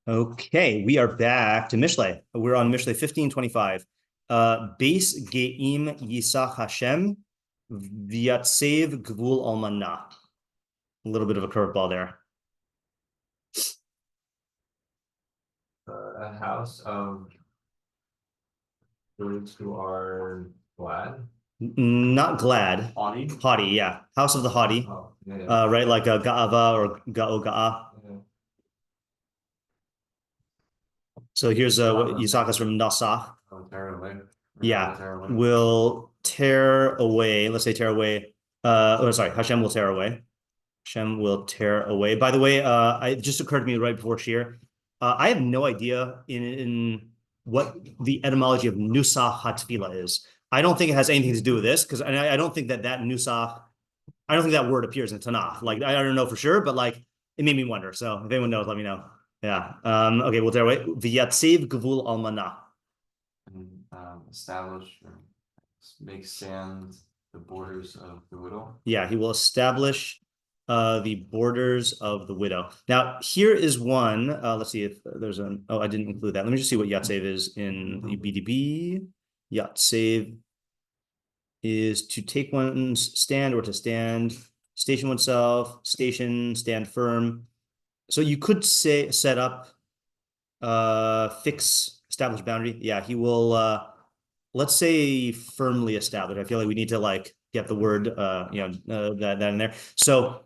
Okay, we are back to Mishlei. We're on Mishlei 1525. Beis Geim Yisach Hashem V'yatsev Gvul Almanah. A little bit of a curveball there. A house of those who are glad. Not glad. Haughty. Haughty, yeah. House of the haughty. Oh, yeah. Right, like a Ga'ava or Ga'o. Yeah. So here's what Yisach is from Nasach. Tear away. Yeah, will tear away. Let's say tear away. Hashem will tear away. Hashem will tear away. By the way, it just occurred to me right before shiur. I have no idea in what the etymology of nusach hatfila is. I don't think it has anything to do with this because I don't think that nusach. I don't think that word appears in Tanakh. Like I don't know for sure, but like it made me wonder. So if anyone knows, let me know. Yeah. Okay. We'll tear away. V'yatsev gvul almanah. Establish or make stand the borders of the widow. Yeah, he will establish the borders of the widow. Now, here is one. Let's see if there's an. Oh, I didn't include that. Let me just see what Yatsev is in the BDB. Yatsev is to take one's stand or to stand, station oneself, station, stand firm. So you could say set up, fix, establish boundary. Yeah, he will. Let's say firmly established. I feel like we need to like get the word, that in there. So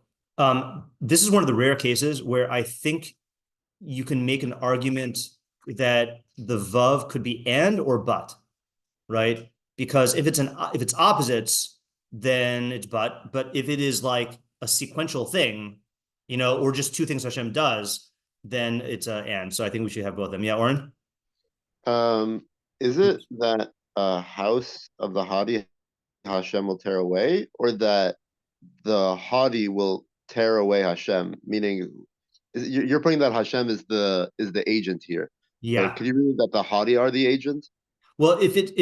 this is one of the rare cases where I think you can make an argument that the vav could be and or but, right? Because if it's opposites, then it's but if it is like a sequential thing, or just two things Hashem does, then it's and. So I think we should have both of them. Yeah, Oren? Is it that house of the haughty Hashem will tear away, or that the haughty will tear away Hashem? Meaning, you're putting that Hashem is the agent here. Yeah. But could you read that the haughty are the agent? Well, if it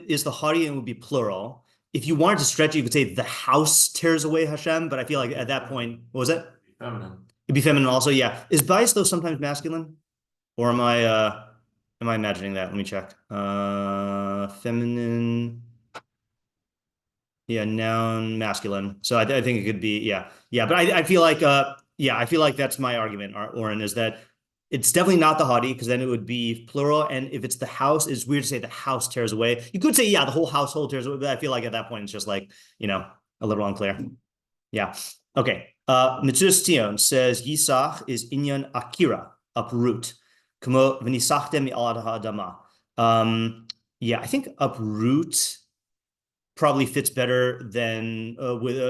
is the haughty, it would be plural. If you wanted to stretch it, you could say the house tears away Hashem. But I feel like at that point, what was it? Feminine. It'd be feminine also. Yeah. Is bias though sometimes masculine, or am I imagining that? Let me check. Feminine. Yeah, noun masculine. So I think it could be, yeah. But I feel like, I feel like that's my argument, Oren, is that it's definitely not the haughty because then it would be plural. And if it's the house, it's weird to say the house tears away. You could say, yeah, the whole household tears away. But I feel like at that point, it's just like, a little unclear. Yeah. Okay. Mitzudas ציון says, Yisach is inyan akira, uproot. Kamo v'nisachtem mi'alad ha'adama. I think uproot probably fits better than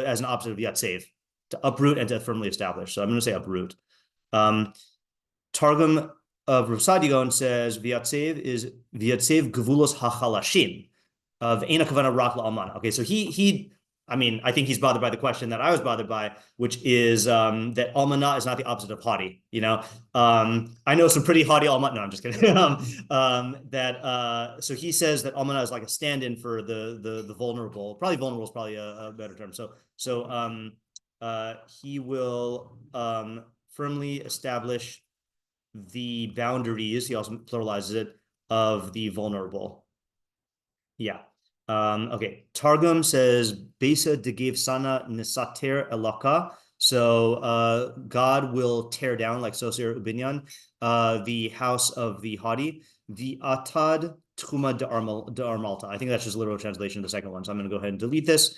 as an opposite of yatsev, to uproot and to firmly establish. So I'm going to say uproot. Targum of Rav Sadigon says v'yatsev is v'yatsev gevulos hachalashim of eina kavana rak la'almana. Okay, so I think he's bothered by the question that I was bothered by, which is that almanah is not the opposite of haughty. I know some pretty haughty almanah. No, I'm just kidding. So he says that almanah is like a stand-in for the vulnerable. Probably vulnerable is probably a better term. So he will firmly establish the boundaries. He also pluralizes it of the vulnerable. Yeah. Okay. Targum says Besa degiv sana nisater elaka. So God will tear down, like Sosir Ubinyan, the house of the haughty, the atad tchuma de armalta. I think that's just a literal translation of the second one. So I'm going to go ahead and delete this.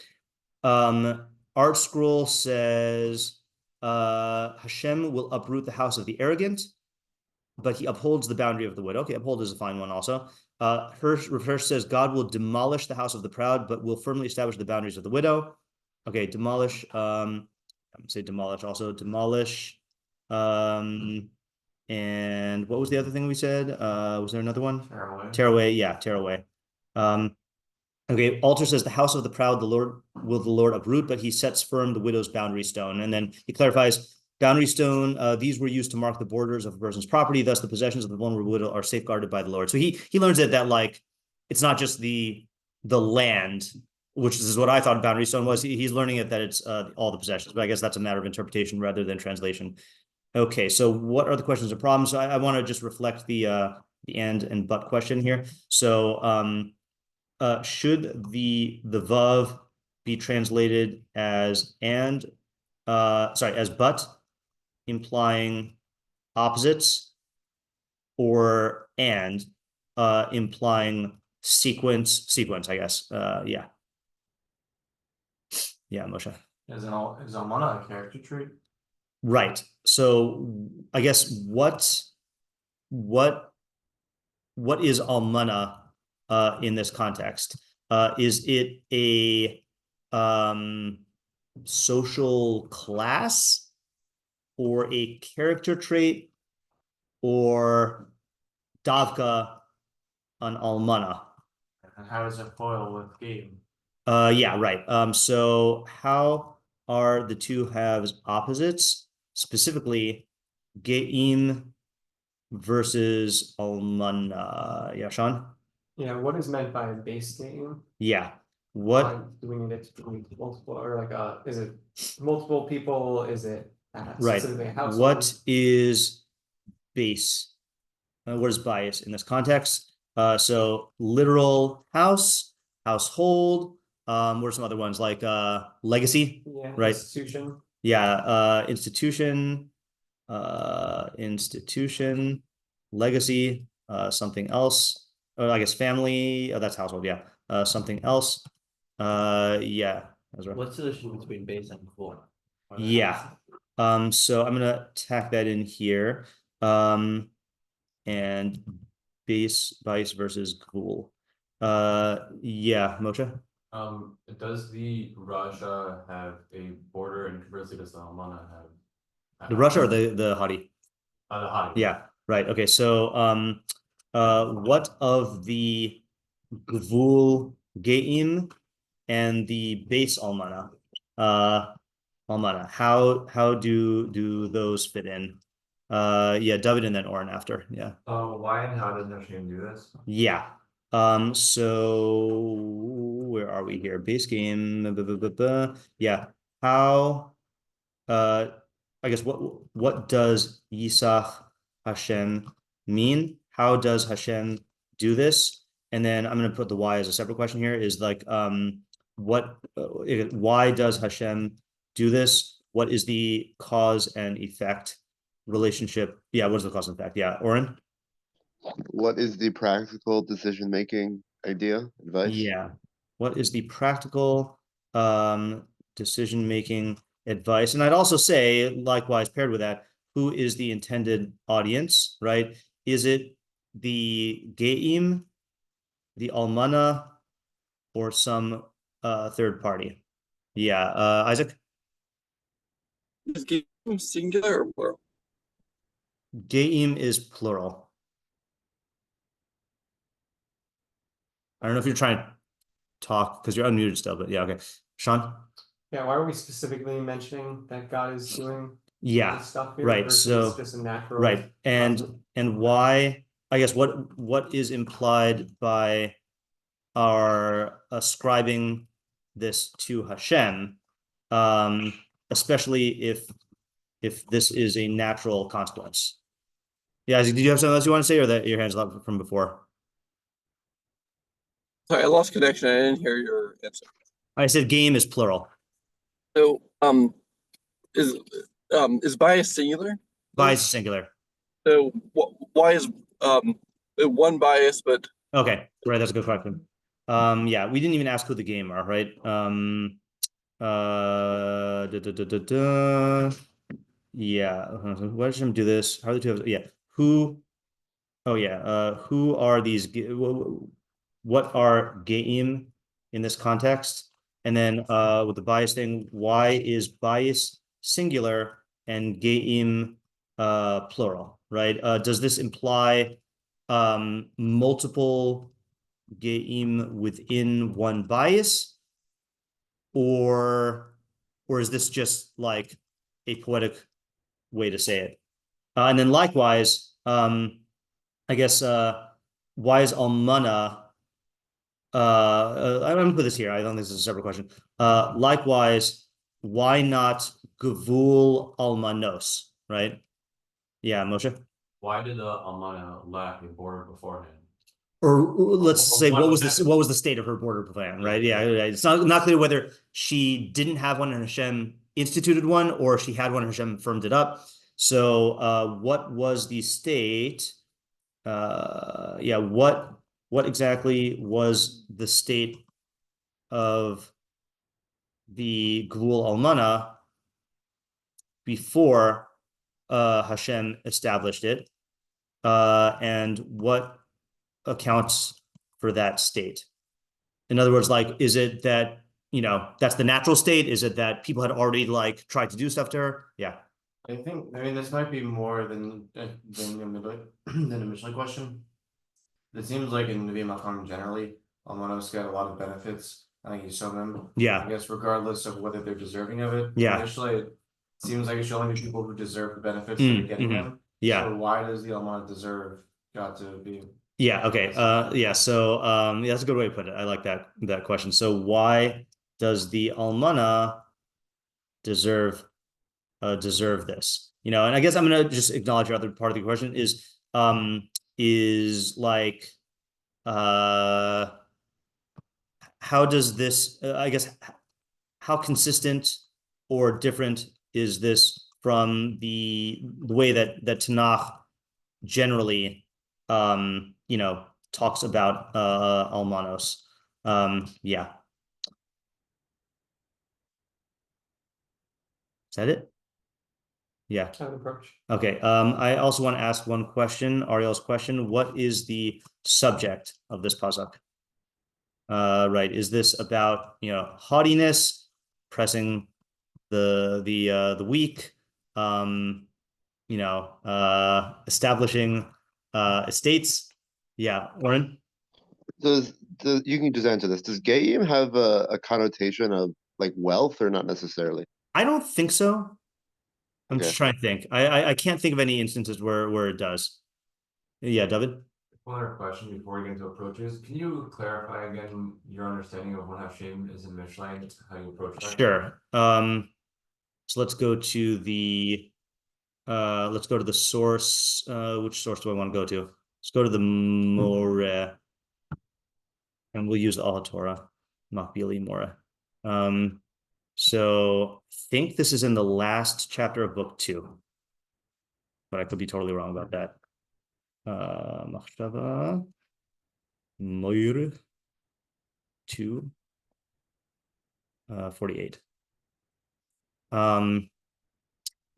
Art Scroll says Hashem will uproot the house of the arrogant, but he upholds the boundary of the widow. Okay, uphold is a fine one also. Hirsch says God will demolish the house of the proud, but will firmly establish the boundaries of the widow. Okay, demolish. I'm gonna say demolish also. Demolish. And what was the other thing we said? Was there another one? Tear away. Tear away. Yeah, tear away. Okay, Alter says the house of the proud, the Lord uproot, but he sets firm the widow's boundary stone. And then he clarifies. Boundary stone, these were used to mark the borders of a person's property. Thus, the possessions of the vulnerable widow are safeguarded by the Lord. So he learns that like it's not just the land, which is what I thought boundary stone was. He's learning it that it's all the possessions. But I guess that's a matter of interpretation rather than translation. Okay, so what are the questions and problems? So I want to just reflect the and but question here. So should the vav be translated as and as but, implying opposites, or and implying sequence, I guess. Yeah, Moshe. Is almana a character trait? Right. So I guess what is almana in this context? Is it a social class, or a character trait, or davka an almana? And how does it foil with game? Yeah, right. So how are the two halves opposites? Specifically, geim versus almana. Yeah, Sean? Yeah, what is meant by a base game? Yeah. What? Do we need it to be multiple, or like is it multiple people? Is it Right. specifically a household? What is base? What is bias in this context? So literal house, household. What are some other ones like legacy? Yeah, right. Institution. Yeah, institution, legacy, something else. I guess family. Oh, that's household. Yeah, something else. Yeah. That's right. What's the difference between base and core? Yeah. So I'm gonna tack that in here. And base versus ghoul. Yeah, Moshe. Does the Raja have a border, and conversely does the almana have? The Russia or the Haughty? The Haughty. Yeah, right. Okay, so what of the gvul geim and the base almana? Almana. How do those fit in? Yeah, David and then Oren after. Yeah. Why and how does Hashem do this? Yeah. So where are we here? Base game. Yeah. How I guess what does Yisach Hashem mean? How does Hashem do this? And then I'm going to put the why as a separate question here, is like why does Hashem do this? What is the cause and effect relationship? Yeah, what is the cause and effect? Yeah, Oren? What is the practical decision-making idea, advice? Yeah. What is the practical decision-making advice? And I'd also say, likewise, paired with that, who is the intended audience, right? Is it the geim, the almana, or some third party? Yeah, Isaac? Is game singular or plural? Geim is plural. I don't know if you're trying to talk because you're unmuted still, but yeah, okay. Sean? Yeah, why are we specifically mentioning that God is doing Yeah, this stuff here right. versus So just a natural right. process? And why, I guess what is implied by our ascribing this to Hashem, especially if this is a natural consequence. Yeah, Isaac, did you have something else you want to say, or that your hand's up from before? Sorry, I lost connection. I didn't hear your answer. I said game is plural. So, is bias singular? Bias is singular. So, why is one bias, but Okay, right, that's a good question. Yeah, we didn't even ask who the game are, right? Yeah, why does him do this? How are the two of us? Yeah, who? Oh yeah, who are these? What are geim in this context? And then with the bias thing, why is bias singular and geim plural? Right? Does this imply multiple geim within one bias, or is this just like a poetic way to say it? And then likewise, I guess why is almana? I'm gonna put this here. I don't think this is a separate question. Likewise, why not gavul almanos? Right? Yeah, Moshe. Why did the Almana lack a border beforehand? Or let's Or say what what happened? was the state of her border plan, right? Yeah, it's not clear whether she didn't have one and Hashem instituted one, or she had one and Hashem firmed it up. So what was the state? Yeah, what exactly was the state of the Gvul Almana before Hashem established it? And what accounts for that state? In other words, like, is it that, that's the natural state? Is it that people had already like tried to do stuff to her? Yeah. I mean, this might be more than a Mishlei question. It seems like in Nevi Makam generally, Almanos get a lot of benefits. I think you saw them. Yeah. I guess regardless of whether they're deserving of it. Yeah. Mishlei, it seems like it's only the people who deserve the benefits that are getting them. Yeah. So why does the Almana deserve God to be? Yeah. Okay. Yeah. So yeah, that's a good way to put it. I like that question. So why does the Almana deserve this? And I guess I'm gonna just acknowledge your other part of the question is like how does this I guess how consistent or different is this from the way that Tanakh generally talks about almanos? Yeah. Is that it? Yeah. Approach. Okay. I also want to ask one question, Ariel's question. What is the subject of this pasuk? Right. Is this about, haughtiness, pressing the weak, establishing estates? Yeah. Oren? You can just answer this. Does Geim have a connotation of like wealth or not necessarily? I don't think so. I'm Okay. just trying to think. I can't think of any instances where it does. Yeah, David? One other question before we get into approaches. Can you clarify again your understanding of what Hashem is in Mishlei and how you approach that? Sure. So let's go to the source. Which source do I want to go to? Let's go to the Mora, and we'll use the Al Torah, Makbili Mora. So I think this is in the last chapter of book 2, but I could be totally wrong about that. Machshavah Meiri 2, 48.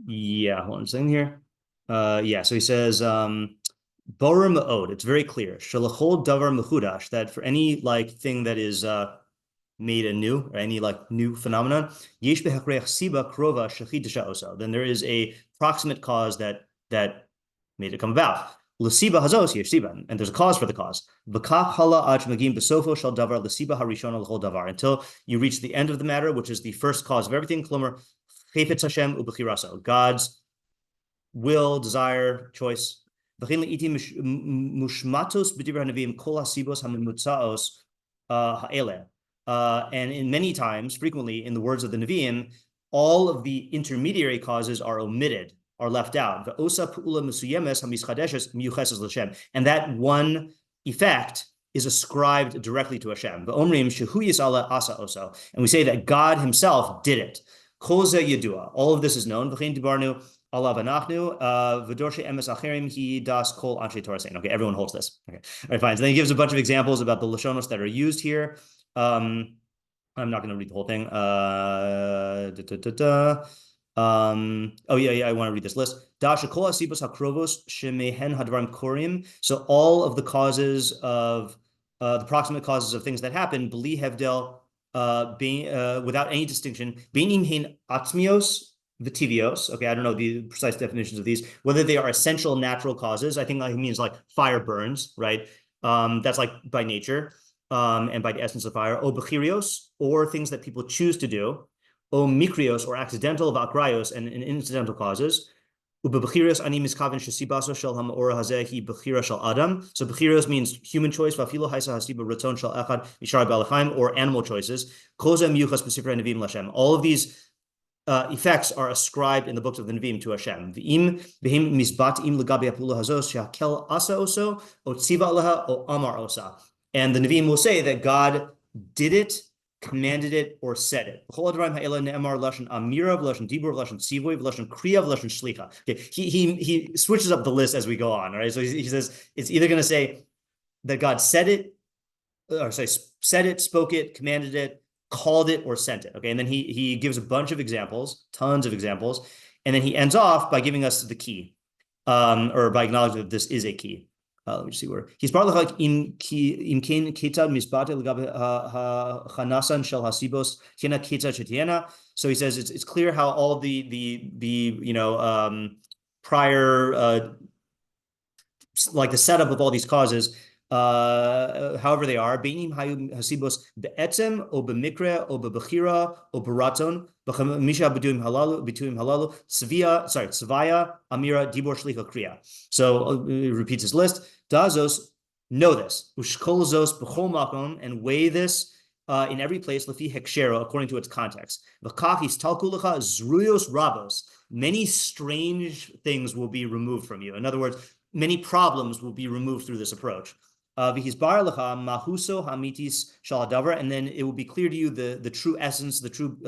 Yeah, hold on a second here. Yeah, so he says, Borer Ma'od, it's very clear. Shalachol davar mechudash, that for any like thing that is made anew, or any like new phenomenon, yesh behakreach siba krova shachidisha oso. Then there is a proximate cause that made it come about. L'siba hazos yesh siba, and there's a cause for the cause. V'kach hala aj magim besofo shal davar l'siba harishon l'chol davar, until you reach the end of the matter, which is the first cause of everything. Klomer chefetz Hashem ubechiraso, God's will, desire, choice. V'chein le'iti mushmatos b'divrei hanavim kol hasibos hamimutzaos ha'eleh. And in many times, frequently in the words of the Nevi'im, all of the intermediary causes are omitted, are left out. And that one effect is ascribed directly to Hashem. And we say that God himself did it. All of this is known. Okay, everyone holds this. Okay, all right, fine. So then he gives a bunch of examples about the lashonos that are used here. I'm not going to read the whole thing. Oh yeah, I want to read this list. So all of the causes of the proximate causes of things that happen, bli hevdel, being without any distinction, being atzmios vitivios. Okay, I don't know the precise definitions of these. Whether they are essential natural causes, I think that means like fire burns, right? That's like by nature. And by the essence of fire, o bechirios, or things that people choose to do, o mikrios, or accidental vakrayos, and incidental causes. Ubebechirios ani miskaven shesibaso shel hamora hazehi bechira shel adam. So bechirios means human choice. Vafilo haisa hasiba raton shel echad mishar balachaim, or animal choices. Koza miyuchas b'sifrei nevim lashem. All of these effects are ascribed in the books of the Nevi'im to Hashem. V'im v'him mizbatim legabi hapula hazos shehakel asa oso o tziva aleha o amar osa. And the Nevi'im will say that God did it, commanded it, or said it. He switches up the list as we go on. All right, so he says it's either going to say that God said it, or sorry, said it, spoke it, commanded it, called it, or sent it. Okay, and then he gives a bunch of examples, tons of examples, and then he ends off by giving us the key, or by acknowledging that this is a key. Let me just see where he's probably like in kain ketzad misbate legabe chanasan shel hasibos kena ketzad shetiena. So he says it's clear how all the prior like the setup of all these causes, however they are, beinim hayu hasibos be'etzem o b'mikra o b'bechira o b'raton b'chamisha b'tuim halalu tzvaya amira dibor shlicha kriya. So he repeats his list. Dazos, know this, ushkolzos b'chol makom, and weigh this in every place, lefi hekshero, according to its context. V'kachis talkulecha zruyos rabos, many strange things will be removed from you. In other words, many problems will be removed through this approach. V'hisbar lecha mahuso hamitis shaladavar, and then it will be clear to you the true essence, the true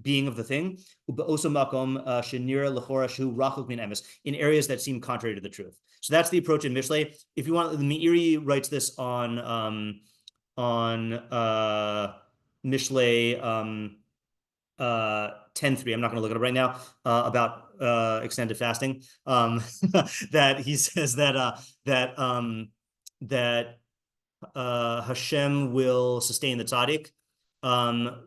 being of the thing. Also makom shenira lechora shu rachuk min emes, in areas that seem contrary to the truth. So that's the approach in Mishlei. If you want, the Meiri writes this on Mishlei 10.3. I'm not going to look at it right now, about extended fasting. That he says that Hashem will sustain the tzaddik,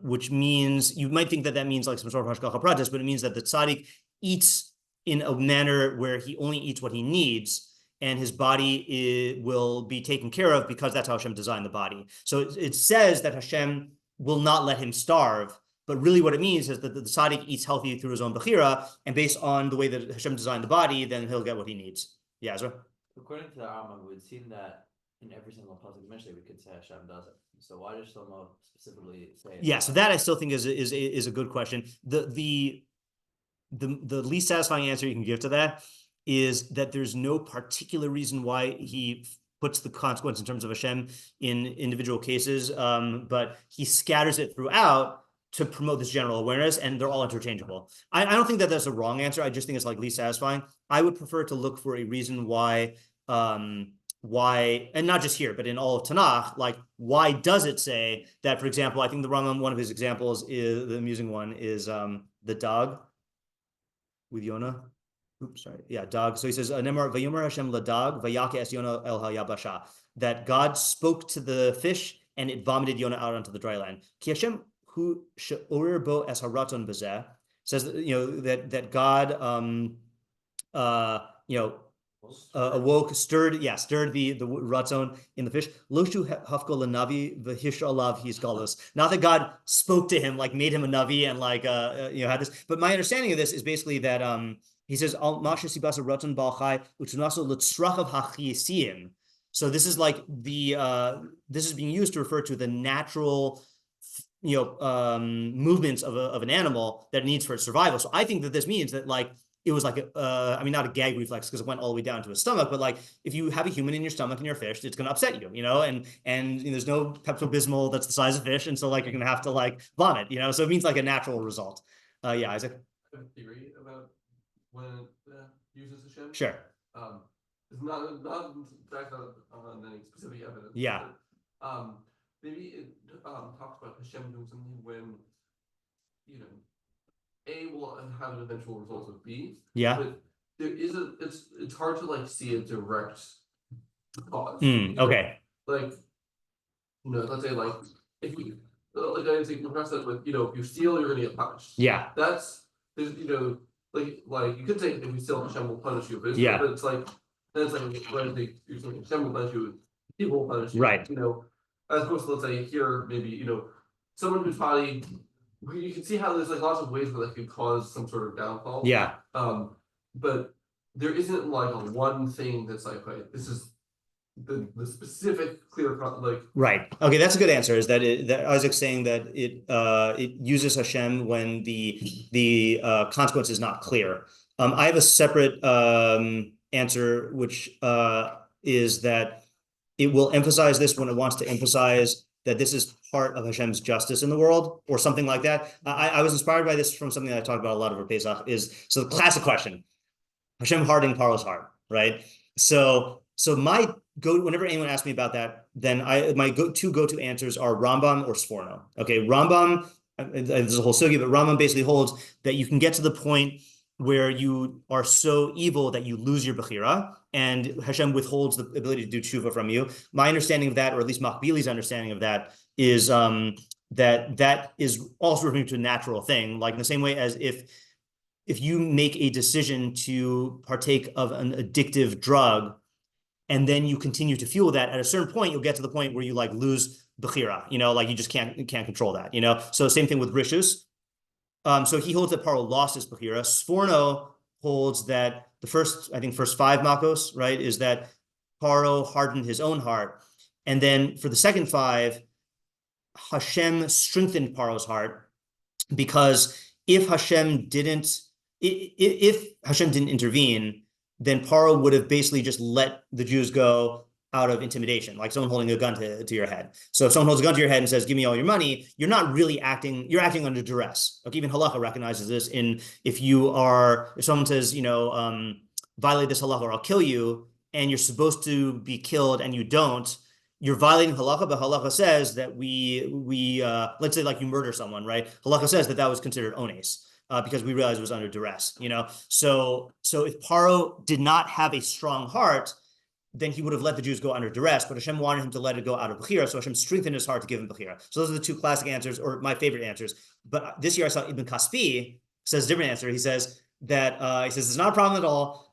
which means, you might think that means like some sort of hashgacha pratis, but it means that the tzaddik eats in a manner where he only eats what he needs, and his body will be taken care of because that's how Hashem designed the body. So it says that Hashem will not let him starve, but really what it means is that the tzaddik eats healthy through his own bechira, and based on the way that Hashem designed the body, then he'll get what he needs. Yeah, Ezra? According to the Rambam, it would seem that in every single pasuk Mishlei we could say Hashem does it. So why does Shlomo specifically say it? Yeah, so that I still think is a good question. The least satisfying answer you can give to that is that there's no particular reason why he puts the consequence in terms of Hashem in individual cases, but he scatters it throughout to promote this general awareness, and they're all interchangeable. I don't think that that's a wrong answer. I just think it's like least satisfying. I would prefer to look for a reason why, and not just here, but in all of Tanakh, like why does it say that, for example, I think the Rambam, one of his examples is, the amusing one is the dog with Yonah. Oops, sorry. Yeah, dog. So he says, Vayomer Hashem ladag, vayake es Yonah el hayabasha, that God spoke to the fish and it vomited Yonah out onto the dry land. Ki Hashem hu she'orer bo es haraton bezeh, says that, that God awoke, stirred the ratzon in the fish. Loshu hafko lanavi v'hish alav his galus. Not that God spoke to him, like made him a navi and like had this. But my understanding of this is basically that he says al masha sibasa ratzon balchai utunaso l'tzrachav hachiyisiyim. So this is like this is being used to refer to the natural movements of an animal that it needs for its survival. So I think that this means that like it was like not a gag reflex because it went all the way down to his stomach, but like if you have a human in your stomach and you're a fish, it's going to upset you, and there's no Pepto-Bismol that's the size of fish, and so like you're going to have to like vomit, so it means like a natural result. Yeah, Isaac. I have a theory about when it uses Hashem. Sure. It's not backed on any specific evidence. Yeah. But, maybe it talks about Hashem doing something when A will have an eventual result of B. Yeah. But there is it's hard to like see a direct cause. Okay. Like, let's say like if you like I think compress that with if you steal you're gonna get punished. Yeah. There's like you could say if you steal Hashem will punish you, but yeah. But it's like that's like when I think you're saying Hashem will punish you, people will punish you. Right. As opposed to let's say here maybe someone whose body. You can see how there's like lots of ways where that could cause some sort of downfall. Yeah. But there isn't like a one thing that's like, this is the specific clear cut like. Right. Okay, that's a good answer. Is that that Isaac's saying that it uses Hashem when the consequence is not clear. I have a separate answer, which is that it will emphasize this when it wants to emphasize that this is part of Hashem's justice in the world, or something like that. I was inspired by this from something that I talked about a lot over Pesach. So the classic question: Hashem hardening Paro's heart, right? So my whenever anyone asks me about that, then my go-to answers are Rambam or Sforno. Okay, Rambam, there's a whole sugya, but Rambam basically holds that you can get to the point where you are so evil that you lose your bechira, and Hashem withholds the ability to do tshuva from you. My understanding of that, or at least Makbili's understanding of that, is that is also referring to a natural thing, like in the same way as if you make a decision to partake of an addictive drug, and then you continue to fuel that, at a certain point, you'll get to the point where you like lose bechira, like you just can't control that, So same thing with rishus. So he holds that Paro lost his bechira. Sforno holds that the first 5 makos, right, is that Paro hardened his own heart. And then for the second 5, Hashem strengthened Paro's heart, because if Hashem didn't intervene, then Paro would have basically just let the Jews go out of intimidation, like someone holding a gun to your head. So if someone holds a gun to your head and says, give me all your money, you're not really acting, you're acting under duress. Like even halacha recognizes this if someone says, violate this halacha or I'll kill you, and you're supposed to be killed and you don't, you're violating halacha, but halacha says that we let's say like you murder someone, right? Halacha says that was considered ones. Because we realized it was under duress, So if Paro did not have a strong heart, then he would have let the Jews go under duress, but Hashem wanted him to let it go out of bechira, so Hashem strengthened his heart to give him bechira. So those are the 2 classic answers, or my favorite answers. But this year I saw Ibn Kaspi says a different answer. He says that it's not a problem at all.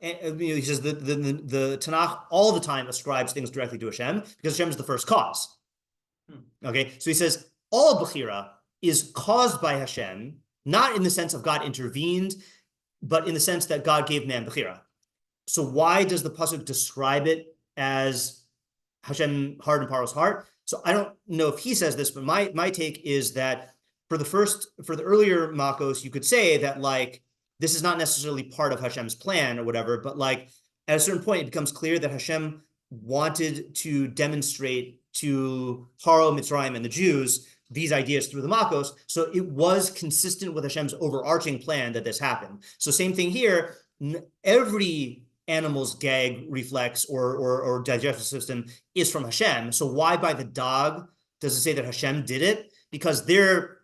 He says the Tanakh all the time ascribes things directly to Hashem because Hashem is the first cause. Okay, so he says all bechira is caused by Hashem, not in the sense of God intervened, but in the sense that God gave man bechira. So why does the pasuk describe it as Hashem hardened Paro's heart? So I don't know if he says this, but my take is that for the earlier makos, you could say that like this is not necessarily part of Hashem's plan or whatever, but like at a certain point, it becomes clear that Hashem wanted to demonstrate to Paro, Mitzrayim, and the Jews these ideas through the makos, so it was consistent with Hashem's overarching plan that this happened. So same thing here, every animal's gag reflex or digestive system is from Hashem. So why by the dog does it say that Hashem did it? Because they're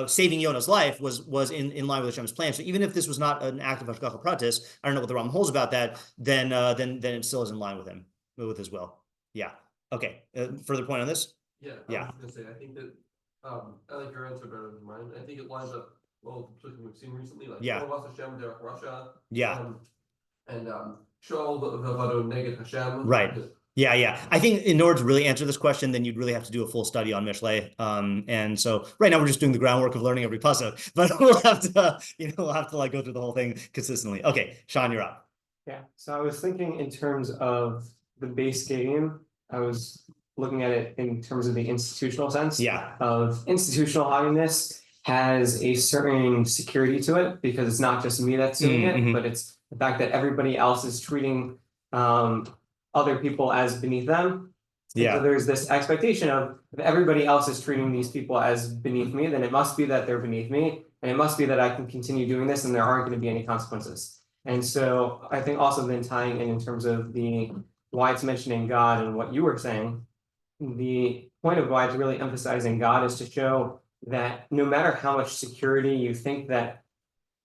saving Yonah's life was in line with Hashem's plan. So even if this was not an act of hashgacha pratis, I don't know what the Rambam holds about that, then it still is in line with his will. Yeah. Okay. Further point on this? Yeah. I was gonna say, I think that I like your answer better than mine. I think it lines up well with something we've seen recently, like Hashem, Derek Russia. And Shaul Vavado Neged Hashem. Right. Yeah. I think in order to really answer this question, then you'd really have to do a full study on Mishlei. And so right now we're just doing the groundwork of learning every pasuk, but we'll have to like go through the whole thing consistently. Okay, Sean, you're up. Yeah. So I was thinking in terms of the base game. I was looking at it in terms of the institutional sense. Of institutional haughtiness has a certain security to it because it's not just me that's doing it, but it's the fact that everybody else is treating other people as beneath them. So there's this expectation of if everybody else is treating these people as beneath me, then it must be that they're beneath me, and it must be that I can continue doing this and there aren't going to be any consequences. And so I think also then tying in terms of why it's mentioning God and what you were saying, the point of why it's really emphasizing God is to show that no matter how much security you think that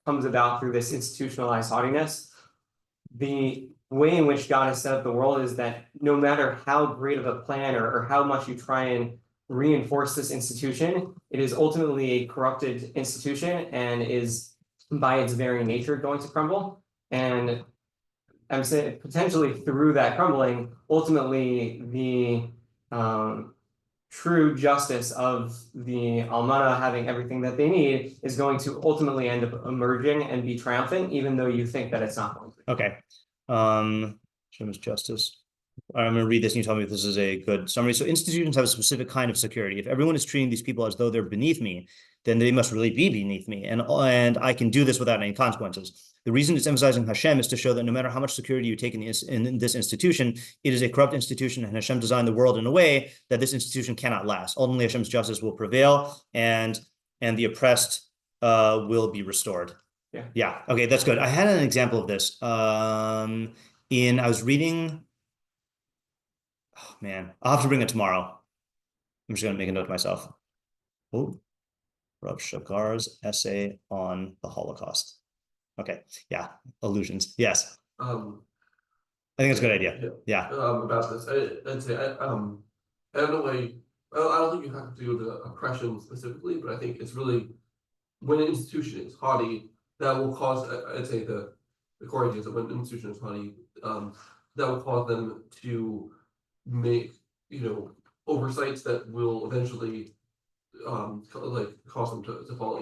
comes about through this institutionalized haughtiness, the way in which God has set up the world is that no matter how great of a plan or how much you try and reinforce this institution, it is ultimately a corrupted institution and is by its very nature going to crumble. And I'm saying potentially through that crumbling, ultimately the true justice of the Almana having everything that they need is going to ultimately end up emerging and be triumphant, even though you think that it's not going to. Okay. Hashem's justice. I'm going to read this and you tell me if this is a good summary. So institutions have a specific kind of security. If everyone is treating these people as though they're beneath me, then they must really be beneath me. And I can do this without any consequences. The reason it's emphasizing Hashem is to show that no matter how much security you take in this institution, it is a corrupt institution, and Hashem designed the world in a way that this institution cannot last. Ultimately, Hashem's justice will prevail, and the oppressed will be restored. Yeah. Okay, that's good. I had an example of this. I was reading. Oh man, I'll have to bring it tomorrow. I'm just gonna make a note to myself. Oh, Rav Shagar's essay on the Holocaust. Okay, yeah, illusions. Yes. I think it's a good idea. Yeah. About this, I'd say I don't know why. I don't think you have to do the oppression specifically, but I think it's really when an institution is haughty, that will cause. I'd say the core idea is that when an institution is haughty, that will cause them to make oversights that will eventually like cause them to fall.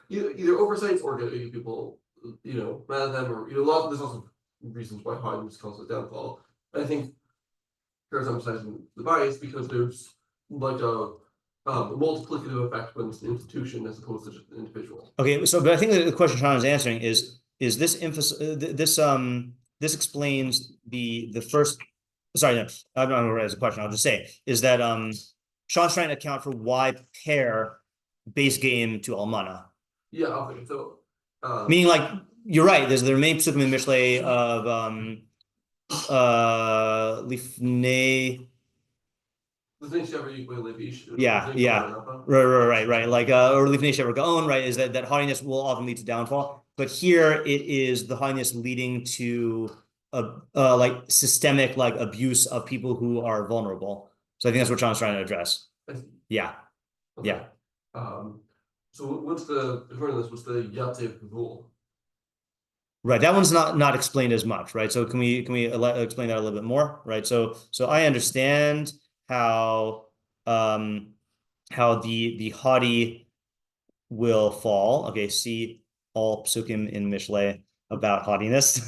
Either oversights or get people mad at them, or there's also reasons why haughtiness causes downfall. I think here's emphasizing the bias because there's like a multiplicative effect when it's an institution as opposed to just an individual. Okay, so but I think the question Sean is answering is this this explains the first. Sorry, no, I'm not going to raise a question. I'll just say is that Sean's trying to account for why pair base game to Almana. Yeah, okay. So meaning, like, you're right. There's the main pasuk in Mishlei of lifnei. Yeah. Right. Like or lifnei shever gaon, right? Is that haughtiness will often lead to downfall, but here it is the haughtiness leading to like systemic like abuse of people who are vulnerable. So I think that's what John's trying to address. Yeah. Okay. Yeah. So what's the Yatsev rule? Right. That one's not explained as much, right? So can we explain that a little bit more? Right. So I understand how the haughty will fall. Okay, see all psukim in Mishlei about haughtiness.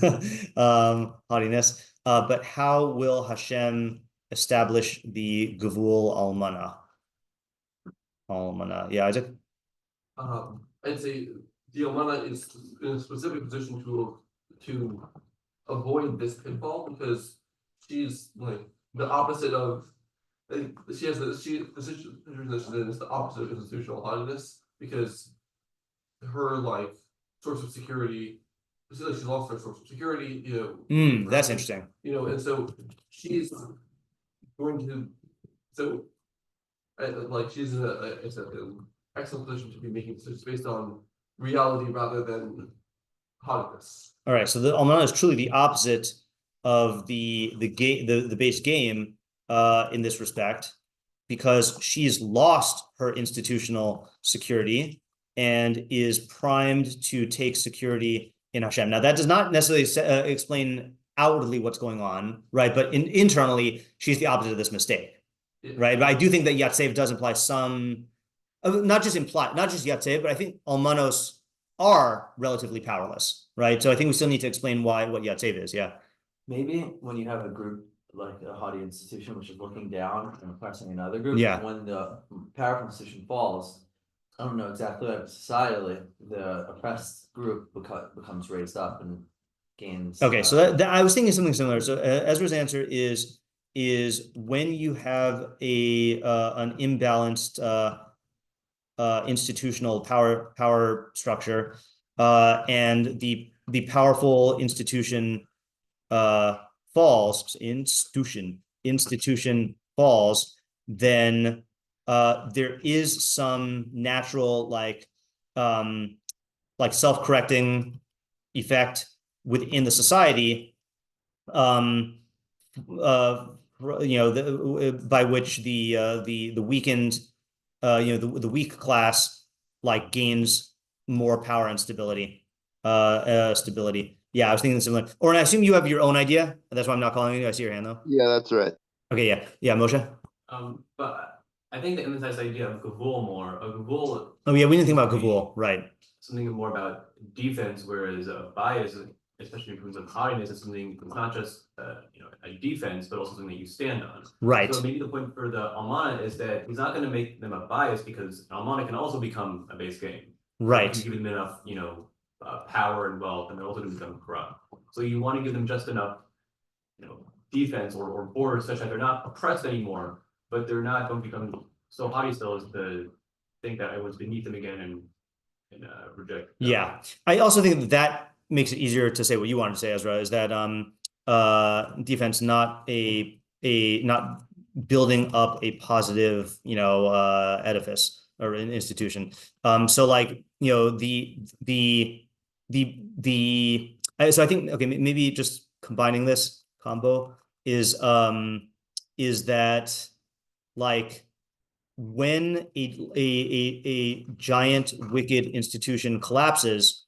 But how will Hashem establish the Gavul Almana? Yeah, Isaac? I'd say the Almana is in a specific position to avoid this pitfall because she's like the opposite of the situation that she's in is the opposite of institutional haughtiness because her like source of security. She lost her source of security, that's interesting. And so she's going to. So, she's in an excellent position to be making decisions based on reality rather than haughtiness. All right, so the Almana is truly the opposite of the base game in this respect, because she's lost her institutional security and is primed to take security in Hashem. Now, that does not necessarily explain outwardly what's going on, right? But internally, she's the opposite of this mistake, right? But I do think that Yatsev does imply some, not just Yatsev, but I think Almanos are relatively powerless, right? So I think we still need to explain what Yatsev is, yeah. Maybe when you have a group like a haughty institution, which is looking down and oppressing another group, when the powerful institution falls, I don't know exactly, but societally, the oppressed group becomes raised up and gains. Okay, so that I was thinking something similar. So Ezra's answer is when you have an imbalanced institutional power structure, and the powerful institution falls, institution falls, then there is some natural like self-correcting effect within the society, by which the weakened, the weak class like gains more power and stability. Yeah, I was thinking similar. Or I assume you have your own idea. That's why I'm not calling you. I see your hand though. Yeah, that's right. Okay, yeah, Moshe. But I think to emphasize the idea of gavul more, a gavul. Oh yeah, we didn't think about gavul, right? Something more about defense, whereas a bias, especially in terms of haughtiness, is something that's not just a defense, but also something that you stand on. Right. So maybe the point for the almana is that he's not going to make them a bias because an almana can also become a base game. Right. If you give them enough, power and wealth, and they're also going to become corrupt. So you want to give them just enough, defense or borders such that they're not oppressed anymore, but they're not going to become so haughty still as to think that everyone's beneath them again and reject. Yeah, I also think that makes it easier to say what you wanted to say, Ezra, is that defense not not building up a positive edifice or an institution. So like so I think okay, maybe just combining this combo is that like when a giant wicked institution collapses,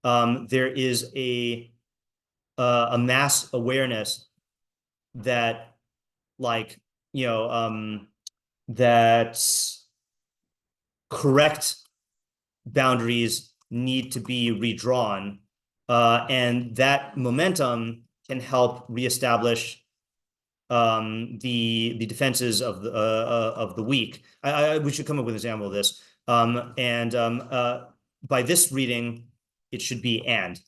there is a mass awareness that like that correct boundaries need to be redrawn, and that momentum can help reestablish the defenses of the weak. We should come up with an example of this. By this reading, it should be and,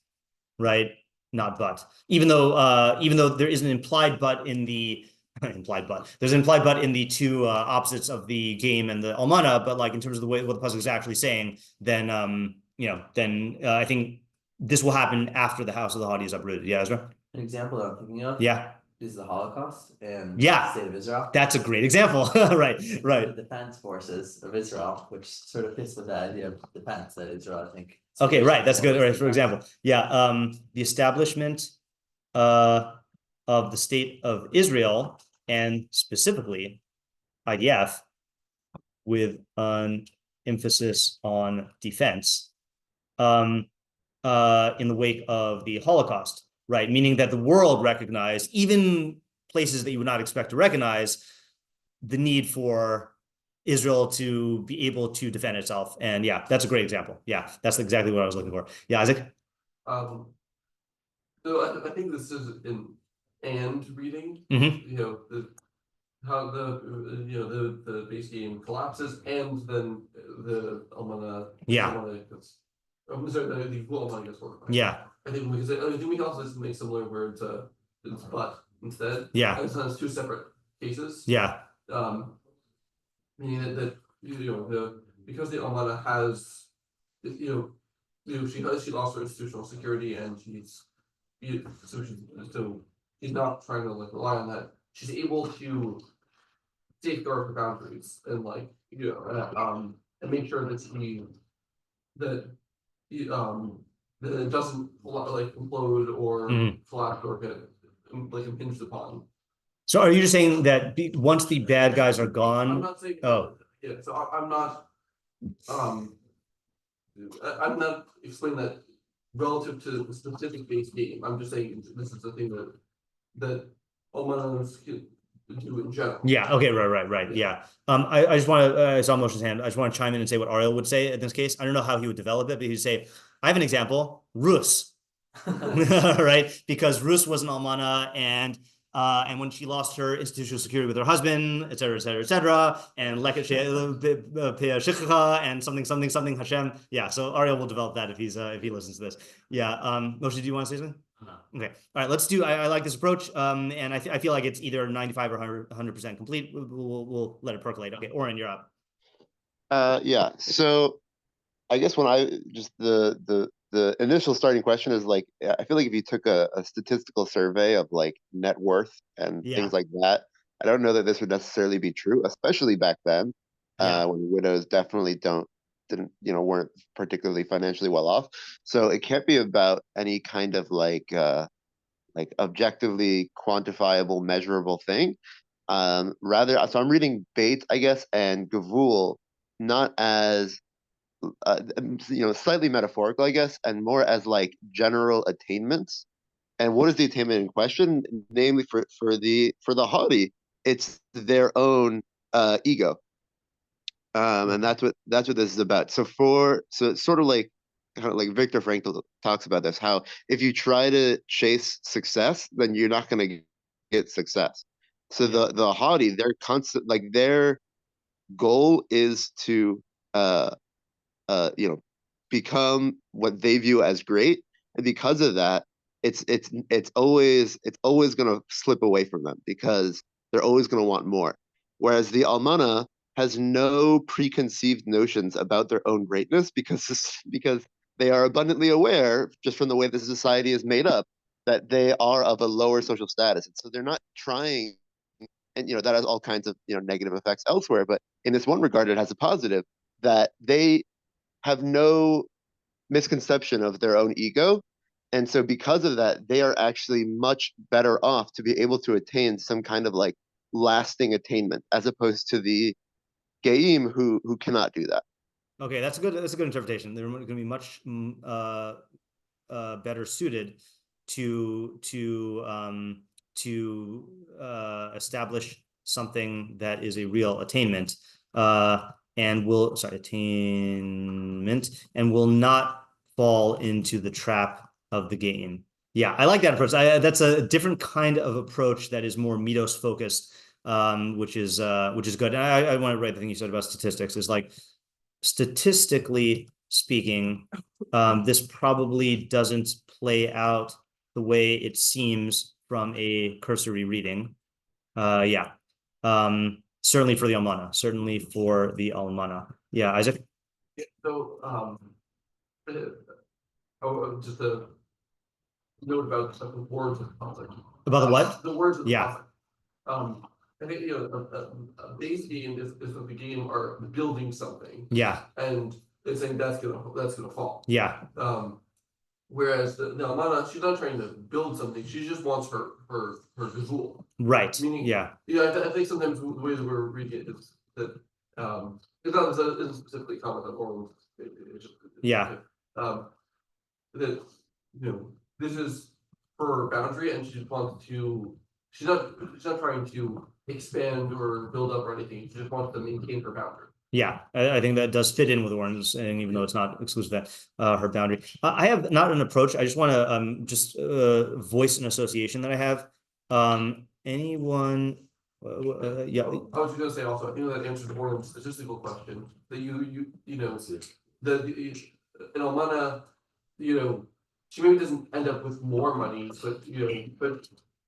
right, not but. Even though there is an implied but in the there's an implied but in the two opposites of the game and the almana, but like in terms of the way what the pasuk is actually saying, then I think this will happen after the house of the Haughty is uprooted. Yeah, Ezra? An example that I'm thinking of is the Holocaust and the state of Israel. That's a great example. Right. The defense forces of Israel, which sort of fits with the idea of defense that Israel, I think. Okay, right. That's good. Right, for example. Yeah. The establishment of the state of Israel, and specifically IDF, with an emphasis on defense in the wake of the Holocaust. Right, meaning that the world recognized, even places that you would not expect to recognize, the need for Israel to be able to defend itself. And yeah, that's a great example. Yeah, that's exactly what I was looking for. Yeah, Isaac? So I think this is an and reading. How the base game collapses, and then the almana. I'm sorry, the almana gets fortified. Yeah. I think because I think we can also just make similar words it's but instead. Yeah. It's not two separate cases. Yeah. Meaning that because the almana has she lost her institutional security, and she's not trying to rely on that. She's able to safeguard her boundaries and and make sure that it doesn't implode or collapse or get impinged upon. So are you just saying that once the bad guys are gone? I'm not saying. Yeah. So I'm not. I'm not explaining that relative to the specific base game. I'm just saying this is the thing that almanas do in general. Yeah. Okay. Right. Yeah. I just want to. I saw Moshe's hand. I just want to chime in and say what Ariel would say in this case. I don't know how he would develop it, but he'd say, "I have an example. Rus." Right, because Rus was an almana, and when she lost her institutional security with her husband, et cetera, and and something Hashem. Yeah, so Ariel will develop that if he listens to this. Yeah, Moshe, do you want to say something? No. Okay, all right. Let's do. I like this approach, and I feel like it's either 95 or 100% complete. We'll let it percolate. Okay, Oren, you're up. Yeah. So, I guess when I just the initial starting question is like, I feel like if you took a statistical survey of like net worth and things like that, I don't know that this would necessarily be true, especially back then, when widows definitely weren't particularly financially well off. So it can't be about any kind of like objectively quantifiable, measurable thing. Rather, so I'm reading Beit, I guess, and Gavul not as slightly metaphorical, I guess, and more as like general attainments. And what is the attainment in question? Namely, for the Haughty, it's their own ego. And that's what this is about. So it's sort of like Viktor Frankl talks about this, how if you try to chase success, then you're not going to get success. So the Haughty, they're constant, like their goal is to become what they view as great, and because of that, it's always going to slip away from them because they're always going to want more. Whereas the almana has no preconceived notions about their own greatness because they are abundantly aware, just from the way the society is made up, that they are of a lower social status, and so they're not trying. And that has all kinds of negative effects elsewhere, but in this one regard, it has a positive, that they have no misconception of their own ego. And so because of that, they are actually much better off to be able to attain some kind of like lasting attainment, as opposed to the geim who cannot do that. Okay, that's a good interpretation. They're going to be much better suited to establish something that is a real attainment, and will not fall into the trap of the geim. Yeah, I like that approach. That's a different kind of approach that is more mitos focused, which is good. And I want to write the thing you said about statistics is like, statistically speaking, this probably doesn't play out the way it seems from a cursory reading. Certainly for the almana. Yeah, Isaac. Yeah, so just a note about the words of the pasuk. About the what? The words of the pasuk. I think a base game is that the game are building something. Yeah. And it's saying that's gonna fall. Yeah. Whereas the almana, she's not trying to build something; she just wants her gazul. Right. Meaning, I think sometimes the way that we're reading it is that it doesn't specifically comment on oral. That this is her boundary, and she wants to. She's not trying to expand or build up or anything. She just wants to maintain her boundary. Yeah, I think that does fit in with Warren's, and even though it's not exclusive to her boundary. I have not an approach. I just want to voice an association that I have. Anyone? I was going to say also, I think that answers Warren's statistical question. That an almana, she maybe doesn't end up with more money, but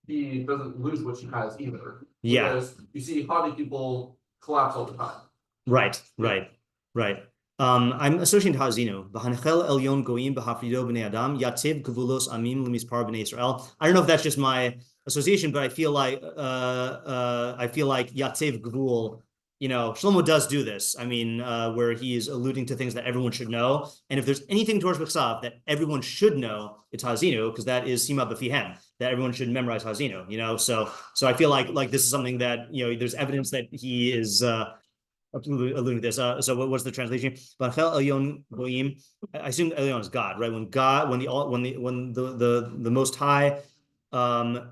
he doesn't lose what she has either. Yeah. Whereas you see Haughty people collapse all the time. Right. I'm associating Hazinu. B'hanechel elyon goyim b'hafrido b'nei adam yatziv gevulos amim l'mispar b'nei Israel. I don't know if that's just my association, but I feel like yatziv gevul. Shlomo does do this. I mean, where he is alluding to things that everyone should know. And if there's anything towards Machshav that everyone should know, it's Hazinu, because that is Sima b'fihem, that everyone should memorize Hazinu. So I feel like this is something that there's evidence that he is alluding to this. So what was the translation? I assume Elyon is God, right? When the Most High, okay,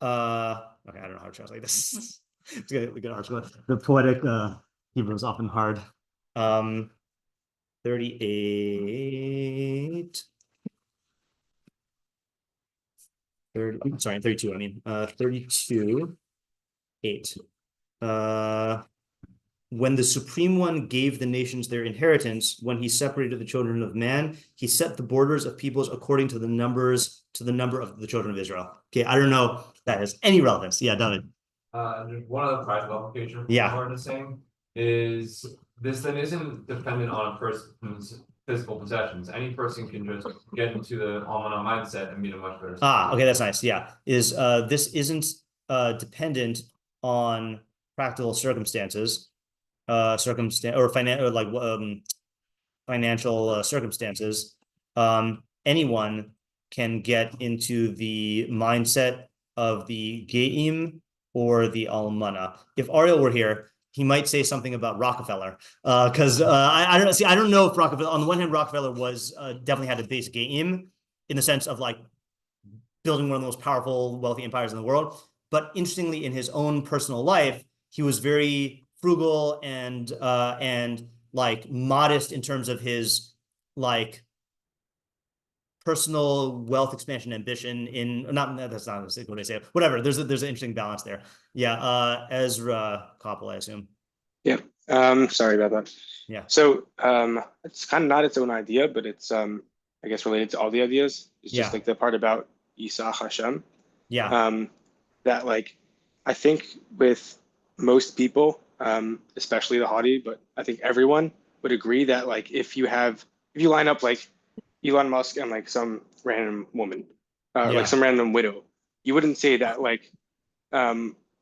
I don't know how to translate this. It's gonna get hard. The poetic Hebrew is often hard. 38. 32. I mean, 32:8. When the Supreme One gave the nations their inheritance, when he separated the children of man, he set the borders of peoples according to the number of the children of Israel. Okay, I don't know if that has any relevance. Yeah, David. One other practical application Warren is saying is this then isn't dependent on a person's physical possessions. Any person can just get into the almana mindset and be a much better. Okay, that's nice. Yeah, this isn't dependent on practical circumstances. Financial circumstances. Anyone can get into the mindset of the geim or the almana. If Ariel were here, he might say something about Rockefeller, because I don't know if Rockefeller. On the one hand, Rockefeller was definitely had a base geim in the sense of like building one of the most powerful, wealthy empires in the world. But interestingly, in his own personal life, he was very frugal and like modest in terms of his like personal wealth expansion ambition that's not what I say, whatever. There's an interesting balance there. Yeah. Ezra Koppel, I assume. Yeah. Sorry about that. Yeah. So it's kind of not its own idea, but it's I guess related to all the ideas. It's just like the part about Isa Hashem. Yeah. That like I think with most people, especially the Haughty, but I think everyone would agree that like if you line up like Elon Musk and like some random woman, like some random widow, you wouldn't say that like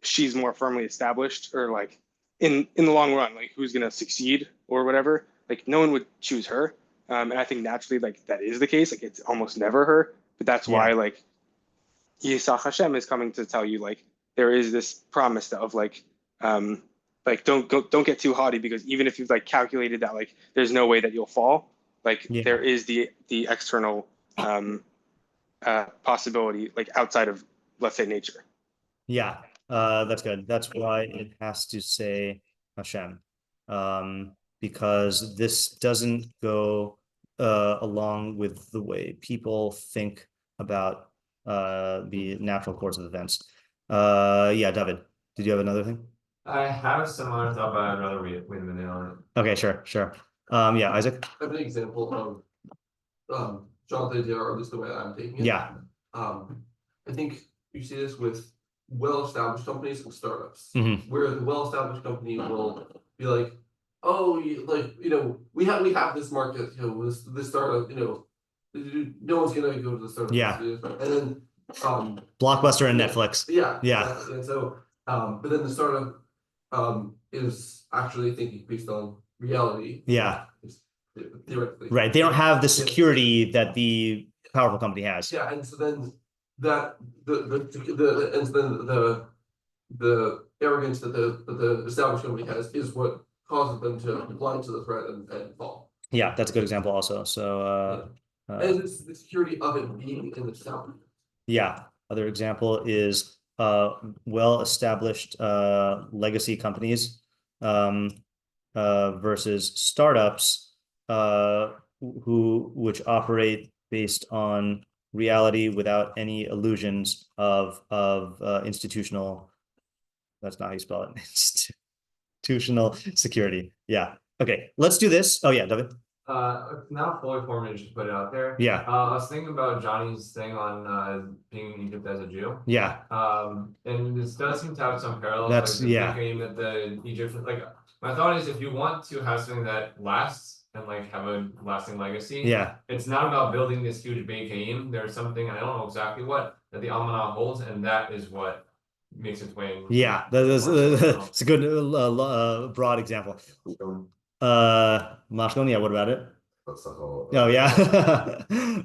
she's more firmly established or like in the long run, like who's gonna succeed or whatever. Like no one would choose her. And I think naturally like that is the case. Like it's almost never her. But that's why like Yisach Hashem is coming to tell you like there is this promise of like don't get too haughty, because even if you've like calculated that like there's no way that you'll fall, like there is the external possibility like outside of, let's say, nature. Yeah, that's good. That's why it has to say Hashem, because this doesn't go along with the way people think about the natural course of events. Yeah, David, did you have another thing? I have a similar thought, but I'd rather wait a minute on it. Okay, sure. Yeah, Isaac. I have an example of Jonathan idea, or at least the way I'm taking it. Yeah. I think you see this with well-established companies and startups, Mm-hmm. where the well-established company will be like, oh, we have this market, this startup, no one's gonna go to the startup. Yeah. And then Blockbuster and Netflix. Yeah. Yeah. Exactly. And so but then the startup is actually thinking based on reality. Yeah. Theoretically. Right. They don't have the security that the powerful company has. Yeah, and so then that the arrogance that the established company has is what causes them to blind to the threat and fall. Yeah, that's a good example also. So and it's the security of it being in the sound. Yeah. Other example is well-established legacy companies versus startups which operate based on reality without any illusions of institutional. That's not how you spell it. Institutional security. Yeah. Okay. Let's do this. Oh yeah, David. Not fully formed, just put it out there. Yeah. I was thinking about Johnny's thing on being in Egypt as a Jew. Yeah. And this does seem to have some parallels. That's like the game that the Egyptian, like my thought is, if you want to have something that lasts and like have a lasting legacy, it's not about building this huge big game. There's something, I don't know exactly what, that the Amanah holds, and that is what makes its way. Yeah, that's it's a good broad example. Machshavah, yeah, what about it? Oh yeah.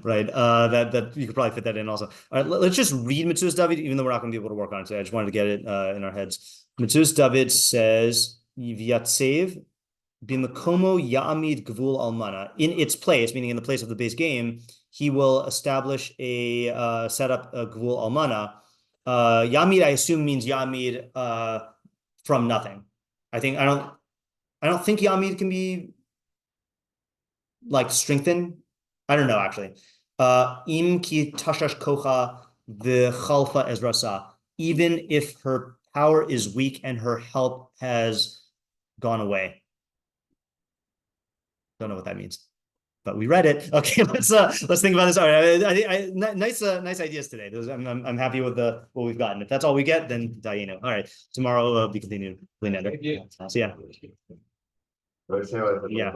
Right. That you could probably fit that in also. All right, let's just read Metzudas David, even though we're not going to be able to work on it today. I just wanted to get it in our heads. Metzudas David says Yatsev b'makomo ya'amid gvul almana. In its place, meaning in the place of the base game, he will establish set up a gvul almana. Ya'amid, I assume, means ya'amid from nothing. I don't think Yamid can be like strengthened. I don't know actually. Im ki tashash kocha the chalfa ezrasa. Even if her power is weak and her help has gone away. Don't know what that means, but we read it. Okay, let's think about this. All right, nice ideas today. I'm happy with what we've gotten. If that's all we get, then Dayenu. All right, tomorrow we continue. See ya. Yeah.